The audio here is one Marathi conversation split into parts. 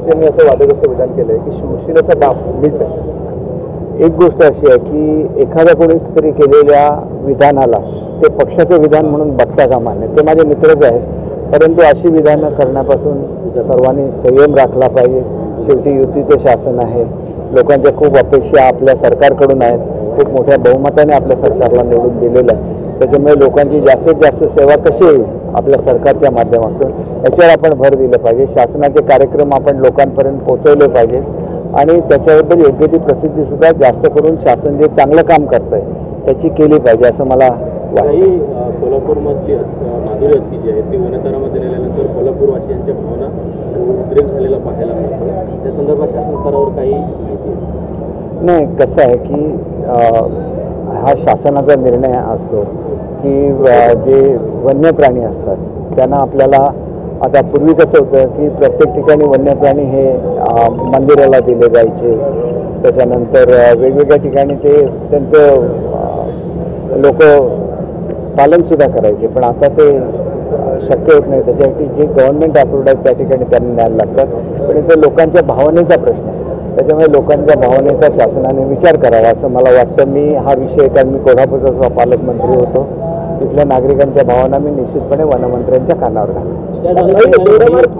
थोरात यांनी असं वादग्रस्त विधान केलंय की शिवसेनेचा बाप मीच आहे। एक गोष्ट अशी आहे की एखाद्या कोणीतरी केलेल्या विधानाला ते पक्षाचं विधान म्हणून बघता कामा नये। ते माझे मित्रच आहेत, परंतु अशी विधानं करण्यापासून सर्वांनी संयम राखला पाहिजे। शेवटी युतीचे शासन आहे, लोकांच्या खूप अपेक्षा आपल्या सरकारकडून आहेत, खूप मोठ्या बहुमताने आपल्या सरकारला निवडून दिलेलं आहे। त्याच्यामुळे लोकांची जास्तीत जास्त सेवा कशी होईल आपल्या सरकारच्या माध्यमातून याच्यावर आपण भर दिलं पाहिजे। शासनाचे कार्यक्रम आपण लोकांपर्यंत पोहोचवले पाहिजे आणि त्याच्याबद्दल योग्य ती प्रसिद्धीसुद्धा जास्त करून शासन जे चांगलं काम करतं आहे त्याची केली पाहिजे असं मला वाटतं। कोल्हापूरमधली माधुरी हत्ती जी आहे ती वनतरामध्ये नेल्यानंतर कोल्हापूरवासियांच्या भावना उद्रेक झालेला पाहायला मिळतो। त्या संदर्भात शासन स्तरावर काही माहिती नाही, कसं आहे की हा शासनाचा निर्णय असतो की जे वन्य प्राणी असतात त्यांना आपल्याला आता पूर्वी कसं होतं की प्रत्येक ठिकाणी वन्य प्राणी हे मंदिराला दिले जायचे, त्याच्यानंतर वेगवेगळ्या ठिकाणी ते त्यांचं लोक पालनसुद्धा करायचे, पण आता ते शक्य होत नाही। त्याच्यासाठी जे गव्हर्नमेंट अप्रूव्ड आहेत त्या ठिकाणी त्यांना न्यायला लागतात, पण इथे लोकांच्या भावनेचा प्रश्न आहे। त्याच्यामुळे लोकांच्या भावनेचा शासनाने विचार करावा असं मला वाटतं। मी हा विषय, कारण मी कोल्हापूरचा पालकमंत्री होतो, तिथल्या नागरिकांच्या भावना मी निश्चितपणे वनमंत्र्यांच्या कानावर घालतो।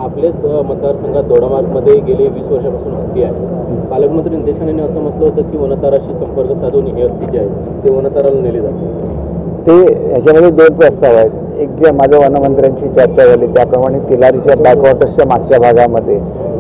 आपलेच मतदारसंघात दोडामार्गमध्ये गेली 20 वर्षापासून हत्ती आहे। पालकमंत्री नितेश राणेंनी असं म्हटलं होतं की वनताराशी संपर्क साधून ही हत्ती जी आहे ते वनताराला नेले जाते। ते ह्याच्यामध्ये 2 प्रस्ताव आहेत। एक जे माझ्या वनमंत्र्यांची चर्चा झाली त्याप्रमाणे तिलारीच्या बॅकवॉटर्सच्या मागच्या भागामध्ये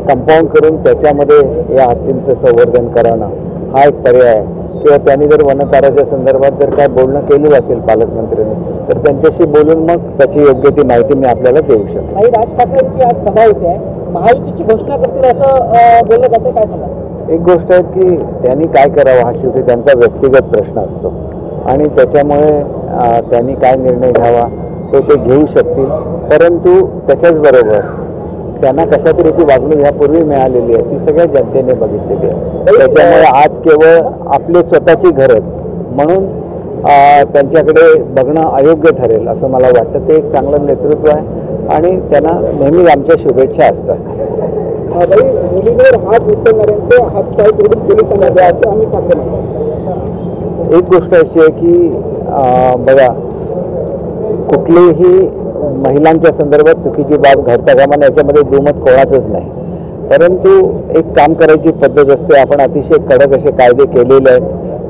कंपाऊंड करून त्याच्यामध्ये या हत्तींचं संवर्धन करणं हा एक पर्याय आहे, किंवा त्यांनी जर वनताराच्या संदर्भात जर काय बोलणं केलेलं असेल पालकमंत्र्यांनी तर त्यांच्याशी बोलून मग त्याची योग्य ती माहिती मी आपल्याला देऊ शकतो। काही राज ठाकरेंची आज सभा होते आहे, महायुतीची घोषणा करतील असं बोललं जातं, काय सांगा? एक गोष्ट आहे की त्यांनी काय करावं हा शेवटी त्यांचा व्यक्तिगत प्रश्न असतो आणि त्याच्यामुळे त्यांनी काय निर्णय घ्यावा तो ते घेऊ शकतील, परंतु त्याच्याचबरोबर त्यांना कशा तऱ्हेची वागणूक ह्यापूर्वी मिळालेली आहे ती सगळ्या जनतेने बघितलेली आहे। त्याच्यामुळे आज केवळ आपली स्वतःची गरज म्हणून त्यांच्याकडे बघणं अयोग्य ठरेल असं मला वाटतं। ते एक चांगलं नेतृत्व आहे आणि त्यांना नेहमी आमच्या शुभेच्छा असतात। मुलींवर हात उचलणाऱ्यांचे हात पाय तोडून पोलिसांना द्या असं आम्ही ठाकरे म्हणतो। एक गोष्ट अशी आहे की बघा, कुठलीही महिलांच्या संदर्भात चुकीची बाब घडता कामा नये, याच्यामध्ये दुमत कोणाचंच नाही, परंतु एक काम करायची पद्धत असते। आपण अतिशय कडक असे कायदे केलेले आहेत,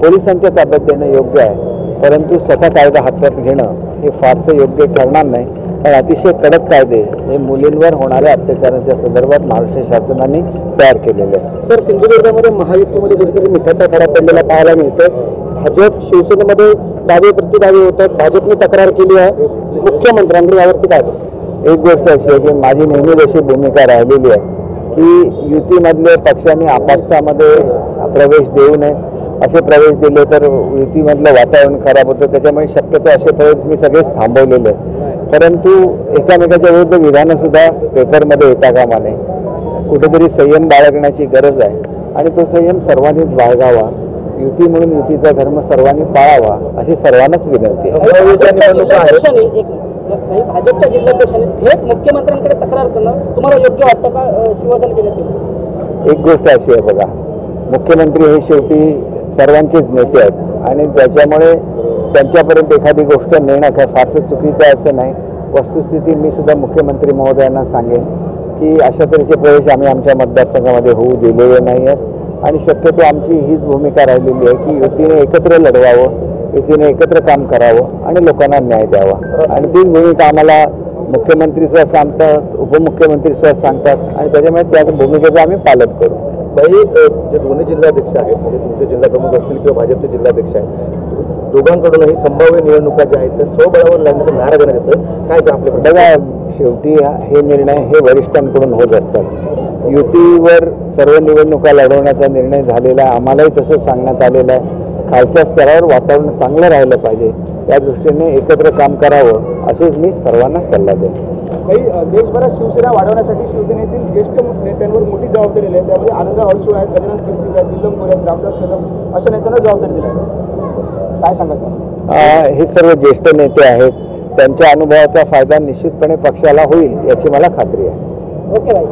पोलिसांच्या ताब्यात देणं योग्य आहे, परंतु स्वतः कायदा हातात घेणं हे फारसं योग्य ठरणार नाही, कारण अतिशय कडक कायदे हे मुलींवर होणाऱ्या अत्याचाराच्या संदर्भात महाराष्ट्र शासनाने तयार केलेले आहे। सर, सिंधुदुर्गामध्ये महायुतीमध्ये कुठेतरी मिठाचा खडा पडलेला पाहायला मिळतोय। भाजप शिवसेनेमध्ये दावे प्रतिदावे होतात, भाजपने तक्रार केली आहे मुख्यमंत्र्यांनी, यावरती काय? एक गोष्ट अशी आहे की माझी नेहमीच अशी भूमिका राहिलेली आहे की युतीमधल्या पक्षांनी आपापसामध्ये प्रवेश देऊ नये। असे प्रवेश दिले तर युतीमधलं वातावरण खराब होतं, त्याच्यामुळे शक्यतो असे प्रवेश मी सगळेच थांबवलेले आहेत, परंतु एकामेकाच्या विरुद्ध विधानंसुद्धा पेपरमध्ये येता कामा नये। कुठेतरी संयम बाळगण्याची गरज आहे आणि तो संयम सर्वांनीच बाळगावा। युती म्हणून युतीचा धर्म सर्वांनी पाळावा अशी सर्वांनाच विनंती आहे। भाजपच्या जिल्हाध्यक्षांनी थेट मुख्यमंत्र्यांकडे तक्रार करणं तुम्हाला योग्य वाटतं का? शिवसेनेचे नेते एक गोष्ट अशी आहे बघा, मुख्यमंत्री हे शेवटी सर्वांचेच नेते आहेत आणि त्याच्यामुळे त्यांच्यापर्यंत एखादी गोष्ट नेणं काय फारसं चुकीचं आहे असं नाही। वस्तुस्थिती मी सुद्धा मुख्यमंत्री महोदयांना सांगेन की अशा तऱ्हेचे प्रवेश आम्ही आमच्या मतदारसंघामध्ये होऊ दिलेले नाही आहेत आणि शक्यतो आमची हीच भूमिका राहिलेली आहे की युतीने एकत्र लढवावं, युतीने एकत्र काम करावं आणि लोकांना न्याय द्यावा, आणि तीच भूमिका आम्हाला मुख्यमंत्री सुद्धा सांगतात, उपमुख्यमंत्री सुद्धा सांगतात आणि त्याच्यामुळे त्या भूमिकेचं आम्ही पालन करू। जे दोन्ही जिल्हाध्यक्ष आहेत, म्हणजे तुमचे जिल्हाप्रमुख असतील किंवा भाजपचे जिल्हाध्यक्ष आहेत, दोघांकडूनही संभाव्य निवडणुका ज्या आहेत त्या स्वबळावर लढण्याचं नारा देण्यात येतं, काय ते आपल्या? बघा, शेवटी हे निर्णय हे वरिष्ठांकडून होत असतात। युतीवर सर्व निवडणुका लढवण्याचा निर्णय झालेला आहे, आम्हालाही तसं सांगण्यात आलेलं आहे। खालच्या स्तरावर वातावरण चांगलं राहिलं पाहिजे, त्या दृष्टीने एकत्र काम करावं असेच मी सर्वांना सल्ला देईन। काही देशभरात शिवसेना वाढवण्यासाठी शिवसेनेतील ज्येष्ठ नेत्यांवर मोठी जबाबदारी दिली आहे, त्यामध्ये आनंदराव अडसूळ आहेत, गजानन कीर्तिकर आहेत, विल्यम गोरे आहेत, रामदास कदम अशा नेत्यांना जबाबदारी दिली आहे, काय सांगायचं? हे सर्व ज्येष्ठ नेते आहेत, त्यांच्या अनुभवाचा फायदा निश्चितपणे पक्षाला होईल याची मला खात्री आहे। ओके भाई।